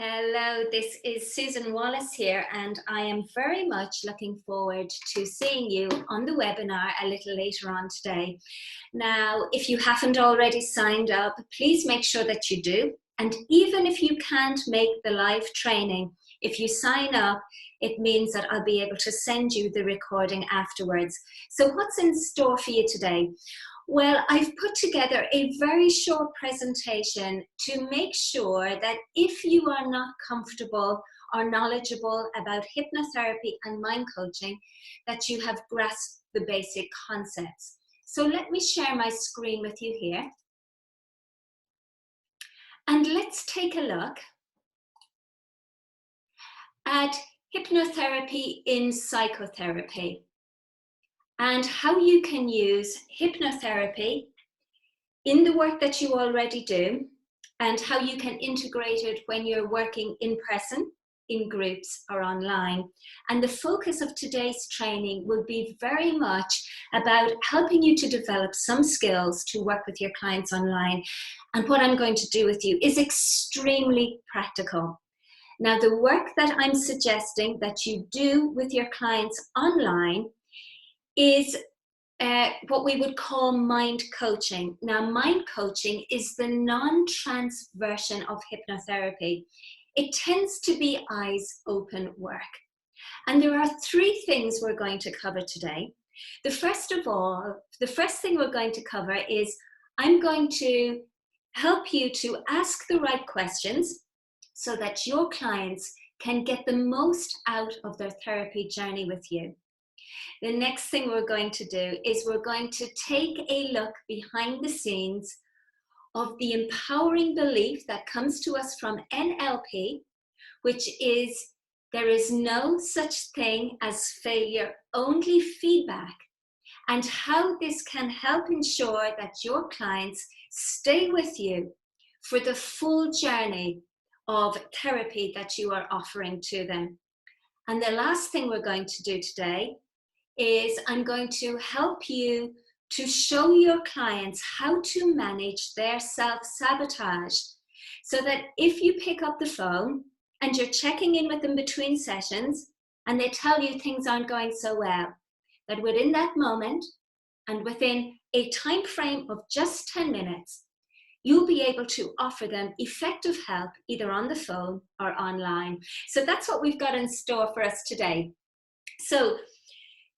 Hello, this is Susan Wallace here, and I am very much looking forward to seeing you on the webinar a little later on today. Now, if you haven't already signed up, please make sure that you do. And even if you can't make the live training, if you sign up, it means that I'll be able to send you the recording afterwards. So what's in store for you today? Well, I've put together a very short presentation to make sure that if you are not comfortable or knowledgeable about hypnotherapy and mind coaching, that you have grasped the basic concepts. So let me share my screen with you here. And let's take a look at hypnotherapy in psychotherapy, and how you can use hypnotherapy in the work that you already do, and how you can integrate it when you're working in person, in groups, or online. And the focus of today's training will be very much about helping you to develop some skills to work with your clients online. And what I'm going to do with you is extremely practical. Now, the work that I'm suggesting that you do with your clients online is what we would call mind coaching. Now, mind coaching is the non-trance version of hypnotherapy. It tends to be eyes open work. And there are three things we're going to cover today. The first thing we're going to cover is I'm going to help you to ask the right questions so that your clients can get the most out of their therapy journey with you. The next thing we're going to do is we're going to take a look behind the scenes of the empowering belief that comes to us from NLP, which is there is no such thing as failure, only feedback, and how this can help ensure that your clients stay with you for the full journey of therapy that you are offering to them. And the last thing we're going to do today is I'm going to help you to show your clients how to manage their self-sabotage, so that if you pick up the phone and you're checking in with them between sessions and they tell you things aren't going so well, that within that moment and within a time frame of just 10 minutes, you'll be able to offer them effective help either on the phone or online. So that's what we've got in store for us today. So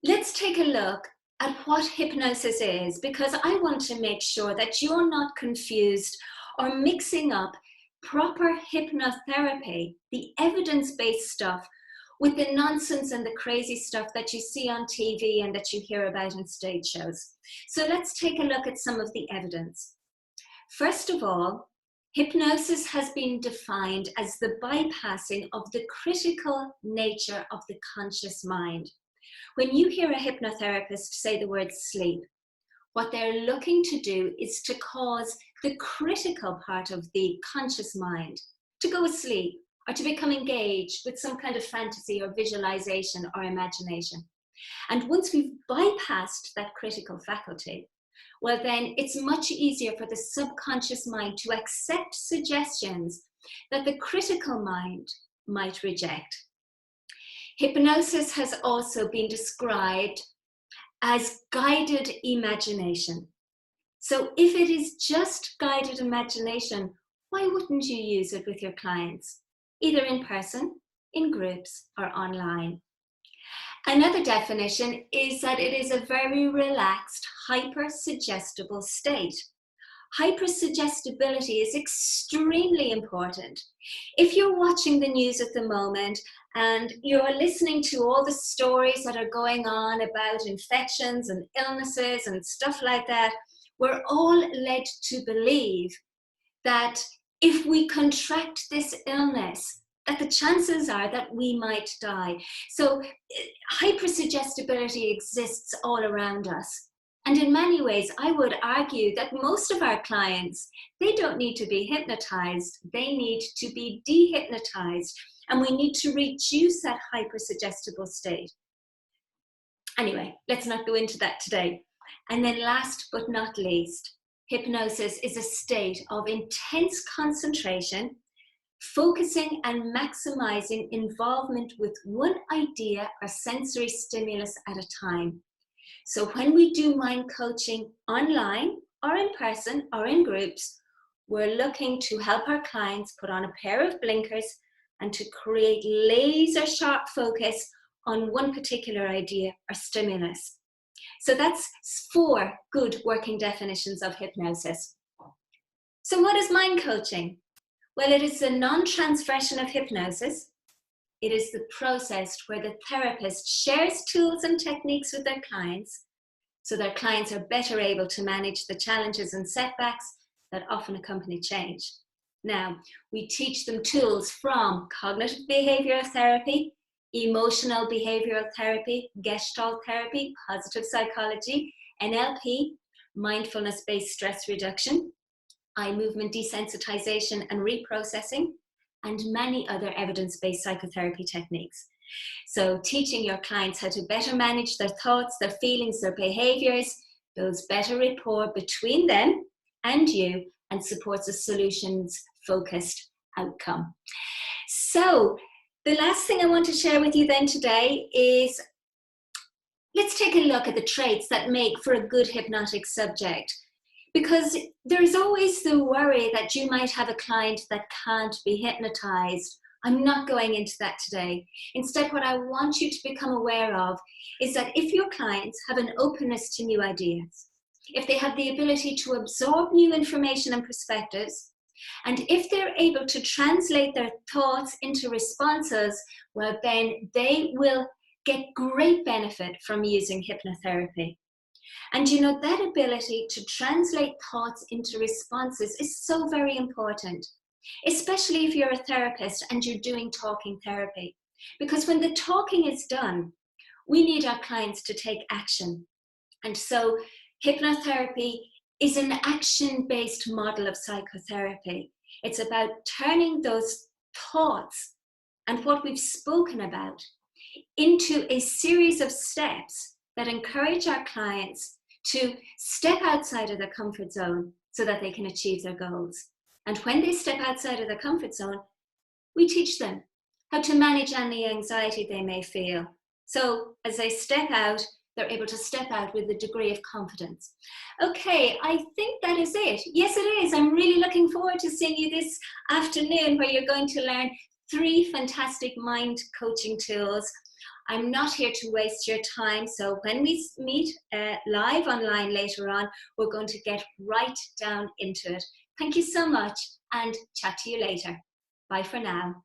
let's take a look at what hypnosis is, because I want to make sure that you're not confused or mixing up proper hypnotherapy, the evidence-based stuff, with the nonsense and the crazy stuff that you see on TV and that you hear about in stage shows. So let's take a look at some of the evidence. First of all, hypnosis has been defined as the bypassing of the critical nature of the conscious mind. When you hear a hypnotherapist say the word sleep, what they're looking to do is to cause the critical part of the conscious mind to go asleep or to become engaged with some kind of fantasy or visualization or imagination. And once we've bypassed that critical faculty, well, then it's much easier for the subconscious mind to accept suggestions that the critical mind might reject. Hypnosis has also been described as guided imagination. So if it is just guided imagination, why wouldn't you use it with your clients, either in person, in groups, or online? Another definition is that it is a very relaxed, hyper-suggestible state. Hypersuggestibility is extremely important. If you're watching the news at the moment and you're listening to all the stories that are going on about infections and illnesses and stuff like that, we're all led to believe that if we contract this illness, that the chances are that we might die. So hypersuggestibility exists all around us. And in many ways, I would argue that most of our clients, they don't need to be hypnotized, they need to be dehypnotized, and we need to reduce that hypersuggestible state. Anyway, let's not go into that today. And then last but not least, hypnosis is a state of intense concentration focusing and maximizing involvement with one idea or sensory stimulus at a time. So when we do mind coaching online or in person or in groups, we're looking to help our clients put on a pair of blinkers and to create laser sharp focus on one particular idea or stimulus. So that's 4 good working definitions of hypnosis. So what is mind coaching? Well, it is a non-transgression of hypnosis. It is the process where the therapist shares tools and techniques with their clients so their clients are better able to manage the challenges and setbacks that often accompany change. Now, we teach them tools from cognitive behavioral therapy, emotional behavioral therapy, gestalt therapy, positive psychology, NLP, mindfulness-based stress reduction, eye movement desensitization and reprocessing, and many other evidence-based psychotherapy techniques. So teaching your clients how to better manage their thoughts, their feelings, their behaviors builds better rapport between them and you and supports a solutions-focused outcome. So the last thing I want to share with you then today is let's take a look at the traits that make for a good hypnotic subject. Because there's always the worry that you might have a client that can't be hypnotized. I'm not going into that today. Instead, what I want you to become aware of is that if your clients have an openness to new ideas, if they have the ability to absorb new information and perspectives, and if they're able to translate their thoughts into responses, well, then they will get great benefit from using hypnotherapy. And you know, that ability to translate thoughts into responses is so very important, especially if you're a therapist and you're doing talking therapy. Because when the talking is done, we need our clients to take action. And so hypnotherapy is an action-based model of psychotherapy. It's about turning those thoughts and what we've spoken about into a series of steps that encourage our clients to step outside of their comfort zone so that they can achieve their goals. And when they step outside of their comfort zone, we teach them how to manage any anxiety they may feel. So as they step out, they're able to step out with a degree of confidence. Okay, I think that is it. Yes, it is. I'm really looking forward to seeing you this afternoon where you're going to learn 3 fantastic mind coaching tools. I'm not here to waste your time, so when we meet live online later on, we're going to get right down into it. Thank you so much and chat to you later. Bye for now.